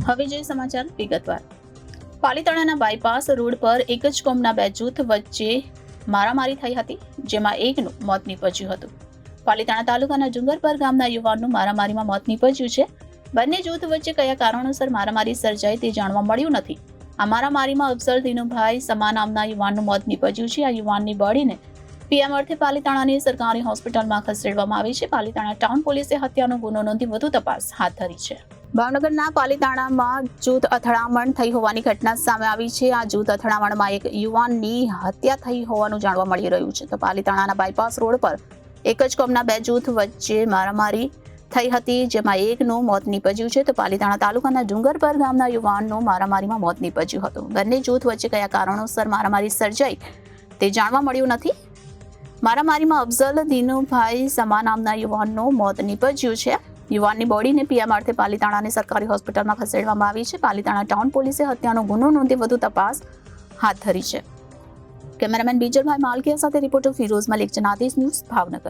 હવે જોઈએ સમાચાર વિગતવાર. પાલીતાણાના બાયપાસ રોડ પર એક જ કોમના બે જૂથ વચ્ચે મારામારી થઈ હતી, જેમાં એકનું મોત નીપજ્યું હતું. પાલીતાણા તાલુકાના ડુંગરપર ગામના યુવાનનું મારામારીમાં મોત નીપજ્યું છે. બંને જૂથ વચ્ચે કયા કારણોસર મારામારી સર્જાઈ તે જાણવા મળ્યું નથી. આ મારામારીમાં અફઝલ દિનુભાઈ સમા નામના યુવાનનું મોત નીપજ્યું છે. આ યુવાનની બોડીને પીએમ અર્થે પાલીતાણાની સરકારી હોસ્પિટલમાં ખસેડવામાં આવી છે. પાલીતાણા ટાઉન પોલીસે હત્યાનો ગુનો નોંધી વધુ તપાસ હાથ ધરી છે. ભાવનગરના પાલીતાણામાં જૂથ અથડામણ થઈ હોવાની ઘટના સામે આવી છે. આ જૂથ અથડામણમાં એક યુવાનની હત્યા થઈ હોવાનું જાણવા મળી રહ્યું છે. તો પાલીતાણાના બાયપાસ રોડ પર એક જ કોમના બે જૂથ વચ્ચે મારામારી થઈ હતી, જેમાં એકનું મોત નીપજ્યું છે. તો પાલીતાણા તાલુકાના ડુંગરપર ગામના યુવાનનું મારામારીમાં મોત નીપજ્યું હતું. બંને જૂથ વચ્ચે કયા કારણોસર મારામારી સર્જાઈ તે જાણવા મળ્યું નથી. મારામારીમાં અફઝલ દિનુભાઈ સમા નામના યુવાનનું મોત નીપજ્યું છે. યુવાનની બોડીને પીએમ અર્થે પાલીતાણાની સરકારી હોસ્પિટલમાં ખસેડવામાં આવી છે. પાલીતાણા ટાઉન પોલીસે હત્યાનો ગુનો નોંધી વધુ તપાસ હાથ ધરી છે. કેમેરામેન બીજલભાઈ માલકિયા સાથે રિપોર્ટર ફિરોઝ મલિક, જનાદેશ ન્યૂઝ, ભાવનગર.